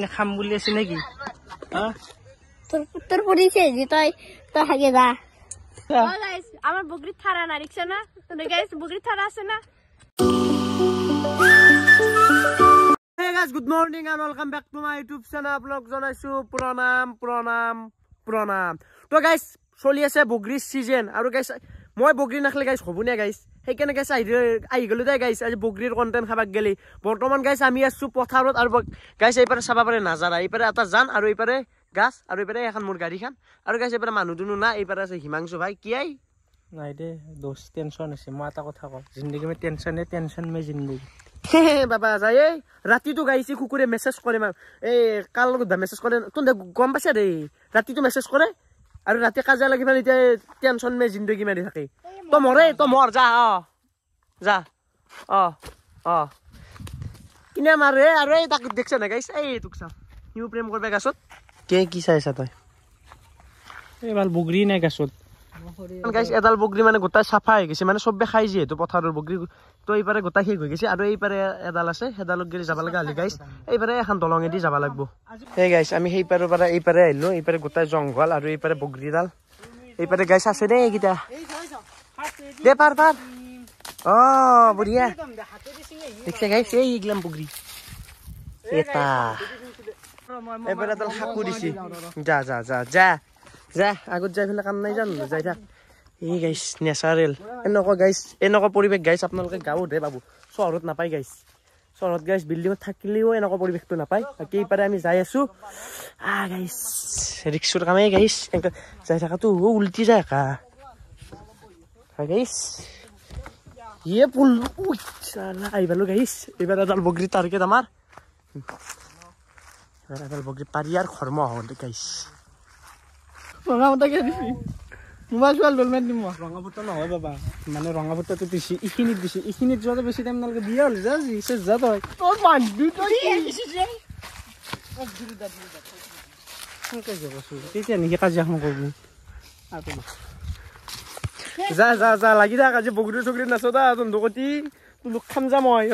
খাম বুলি আছে নেকি তোর পরিছে যে তুই তো হাগে যা গাইস আমার বগরি থারা না রিকশা না তো গাইস বগরি থারা আছে না Hey guys, good morning and welcome back to my YouTube channel. Vlog jonaisu pranam. To guys, choli ase bogri season aru guys moi bogri nakhle guys hobune guys. Heikane guys ahi gelu dai guys aji bogrir content khabak geli. Bortoman guys ami asu potharot aru guys eipare saba pare nazara eipare ata jan aru eipare gas aru eipare ekhan mur gari khan aru guys eipare manu dunu na eipare ase Himangshu bhai ki ai নাই দে দোষ tension আছে মই এটা কথা কও জিন্দেগি মে tension মে জিন্দেগি বাবা যাই ৰাতিটো গাইছি কুকুৰে মেসেজ কৰে এই কাল লগত মেসেজ কৰে তুন গম পাইছা ৰে ৰাতিটো মেসেজ কৰে আৰু ৰাতি কাজা লাগি মানে এতিয়া টেনশন মে জিন্দেগি মাৰি থাকে তো মৰ যা যা কিনে মাৰে আৰু এই তাক দেখছ না গাইছ এই তোক চা নিউ প্ৰেম কৰবে গাছত কি চাইছা তই এই ভাল বগৰি নাই গাছত গাইস এডাল বগৰি মানে গোটা সাফা হৈ গৈছে মানে সবে খাই যেহেতু পথাৰৰ বগৰি তো এইপাৰে গোটা শেষ হৈ গৈছে আৰু এইপাৰে এডাল আছে হেডালক গৰি যাব লাগা হলি গাইস এইপাৰে এখন দলঙে দি যাব লাগব এই গাইস আমি সেইপাৰৰ পৰা এইপাৰে আহিলো এইপাৰে গোটা জংগল আৰু এইপাৰে বগৰিডাল এইপাৰে গাইস আছে দে এইকিটা দে পাৰ অ বঢ়িয়া দেখছে গাইস এই ইগলাম বগৰি এটা এইপাৰে এডাল হাকু দিছি যা আগত যাই ফেলে কাম নাই জানো যাই থাক এই গাইস নেচাৰেল এনেকুৱা পৰিৱেশ গাইস আপোনালোকে গাঁৱত হে পাবো চহৰত নাপায় গাইস চহৰত গাইস বিল্ডিঙত থাকিলেও এনেকুৱা পৰিৱেশটো নাপায় বাকী এইপাৰে আমি যাই আছো গাইস ৰিক্সাৰ কামে গাইস যাই থাকাটো উল্টি যায় গাইস ইয়ে পুল চালা আইবালো গাইস এইবাৰ এডাল বগৰী টাৰ্গেট আমাৰ এডাল বগৰী পাৰি আৰু ঘৰমা হ'ল গাইস ৰঙাপুটা কে দিছি মোবাইল চোৱাল দলমেট দিম ৰঙাপুটা নহয় বাবা মানে ৰঙাপুটাটো দিছি ইখিনিত দিছি ইখিনিত যোৱাতে বেছি টাইম নালাগে বিয়া হ'ল যা জিছে যা তই তোৰ মানবি তই কি যে কি যাবছো তেতিয়া নেকি কাজিয়া খাম কৰবি যা লাগি থাক আজি বগৰী চগৰী নাচো দা তন্দকতি তোক খাম যা মই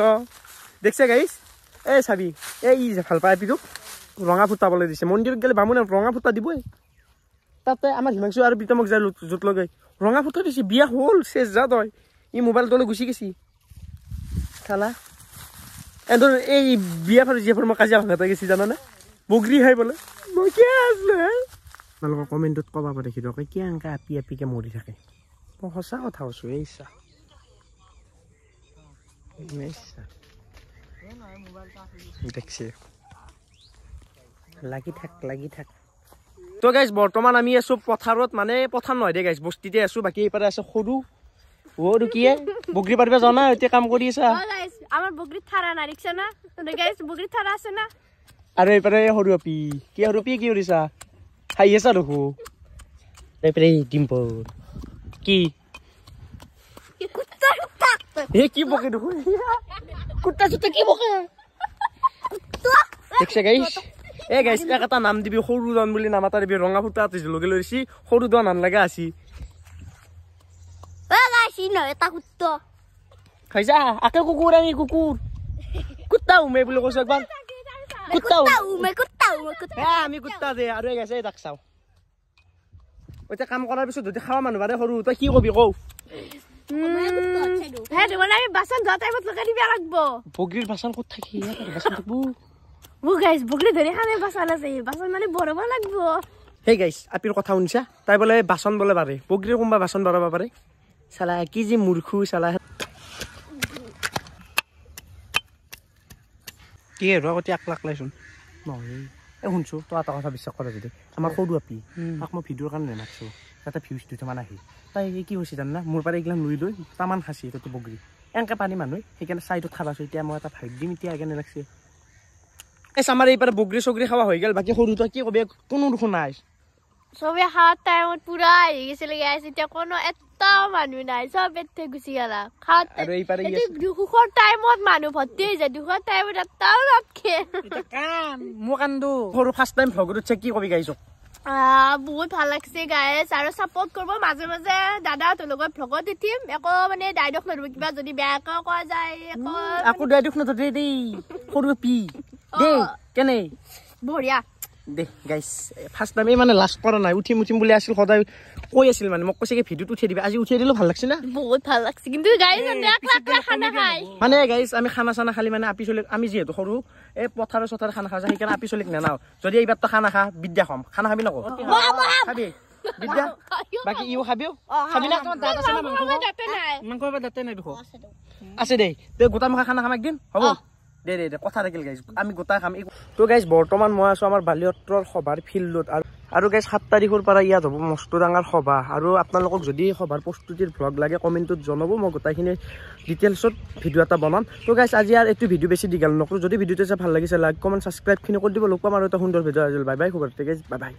দেখছে গাইছ এই চাবি এই ভাল পাই পিটোক ৰঙা ফুটাবলৈ দিছে মন্দিৰত গেলে বামুণে ৰঙা ফুটা দিবই তাতে আমাৰ হিমাংশু আৰু বিতমক যাই জুত লগাই ৰঙা ফুটা দিছি বিয়া হ'ল শেষ যা তই ই মোবাইল তলে গুচি গেছি খালা এন্দৰ এই বিয়া ফাৰ জিয়া ফাৰ মই কাজিয়া ভাঙাতে গেছি জানানে বগৰী খাই বোলে মই কি আছলে আপোনালোকৰ কমেণ্টত ক'বা পাৰে দেখি দিয়ক কি আংকা আপি মৰি থাকে মই সঁচা কথা কৈছোঁ এই চা দেখছে লাগি থাক তো গাইস বৰ্তমান আমি আছো পথাৰত মানে পথাৰ নহয় দে গাইস বস্তিতে আছো বাকি এইপাৰে আছে সৰু কি বগৰী পাৰিবা জানা এতিয়া কাম কৰি আছা গাইস আমাৰ বগৰি থাৰা না ৰিকশা না তো গাইস বগৰি থাৰা আছে না আৰু এইপাৰে সৰু আপি কি কৰিছা খাই আছা দেখো এইপাৰে ডিম্পল কি কুত্তা কি বকে দেখো কুত্তা চুত্তা কি বকে দেখছে গাইস এ গাইস এটা নাম দিবি সৰু দন বুলি নাম এটা দিবি ৰঙা ফুটা আতিছ লগে লৈছি সৰু দন নাম লাগা আছি গাইস ইনো এটা কুত্তা খাইছা আকে কুকুৰ আনি কুত্তা উমে বুলি কৈছ একবাৰ কুত্তা আমি কুত্তা দে আৰু এই গাইছে তাক চাও ওইটা কাম কৰাৰ পিছত যদি খাৱা মানুহ বাৰে সৰু তই কি কবি কও হে মানে আমি বাসন যা টাইমত লগাই দিবা লাগব বগৰীৰ বাসন ক'ত থাকি বাসন থাকবো গাইস বগৰি ধৰে খানে বাসন আছে বাসন মানে বড় লাগব হে গাইস আপিৰ কথা শুনছা তাই বলে বাসন বলে পাৰে বগৰীৰ কোনবা বাসন বৰাব পাৰে সালা কি যে মূৰ্খু সালা কি ৰগতি 1 লাখ লাইছুন নহয় এ শুনছো তো এটা কথা বিশ্বাস কৰা যদি আমাৰ সৰু আপি তাক মই ভিডিঅ'ৰ কাৰণে নাকছো তাতে ভিউজ দুটা মান আহি তাই কি হৈছে জানা মোৰ পাৰে এইগলা লৈ তামান খাসি তো বগৰী এনকে পানী মানুহ সেইকাৰণে চাইডত খাবাছো এতিয়া মই এটা ভাইট দিম এতিয়া কেনে লাগছে এস আমাৰ এইপাৰে বগৰী চগৰী খাওয়া হৈ গেল বাকি সৰু তো কি কবি কোনো দুখ নাই সবে হাত টাইমত পুরা হয়ে গেছিল গাইস এটা কোনো এটা মানুহ নাই সব এতে গুছি গেল খাত আৰু এইপাৰে দুখৰ টাইমত মানুহ ভৰ্তি হৈ যায় দুখৰ টাইমত এটাও নাথকে এটা কাম মো কান্দো সৰু ফাৰ্স্ট টাইম ভগৰত চেক কি কবি গাইছ বহুত ভাল লাগছে গাইস আৰু সাপোর্ট করব মাঝে মাঝে দাদা তো লগত ভ্লগত দিম একো মানে ডাইলগ নৰব কিবা যদি বেয়া কোৱা যায় আকো ডাইলগ নথ দে সৰু পি দে কেনে বঢ়িয়া দে গাইছ ফাৰ্ষ্ট টাইমে মানে লাষ্ট কৰা নাই উঠিম বুলি আছিল সদায় কৈ আছিল মানে মোক কৈছে কি ভিডিঅ'টো উঠিয়াই দিবি আজি উঠিয়াই দিলো ভাল লাগছে না বহুত ভাল লাগছে কিন্তু গাইজ খানা খাই মানে গাইছ আমি খানা চানা খালি মানে আপি চলিক আমি যিহেতু সৰু এই পথাৰে চথাৰে খানা খাওঁ সেইকাৰণে আপি চলিক নেনাও যদি এইবাৰ তো খানা খা বিদ্যা খাম খানা খাবি নকৌ খাবি বিদ্যা বাকী ইও খাবিও খাবি না তোমাৰ দাঁত আছে না মাংস দাঁতে নাই দেখো আছে দেই তে গোটা মুখা খানা খাম একদিন হ'ব দে কথা থাকিল গাইজ আমি গোটা খাম তো গাইজ বৰ্তমান মই আছো আমাৰ বালিয়ত্ৰৰ সভাৰ ফিল্ডত আৰু গাইজ 7 তাৰিখৰ পৰা ইয়াত হ'ব মস্ত ডাঙৰ সভা আৰু আপোনালোকক যদি সভাৰ প্ৰস্তুতিৰ ভ্লগ লাগে কমেণ্টত জনাব মই গোটাইখিনি ডিটেইলছত ভিডিঅ' এটা বনাম তো গাইজ আজি আৰু এইটো ভিডিঅ' বেছি দীঘল নকৰোঁ যদি ভিডিঅ'টো চাই ভাল লাগিছে লাইক কমেণ্ট ছাবস্ক্ৰাইবখিনি কৰি দিব লগ পাম আৰু এটা সুন্দৰ ভিডিঅ' আহিল বাই বাই খবৰ গাইজ বাই বাই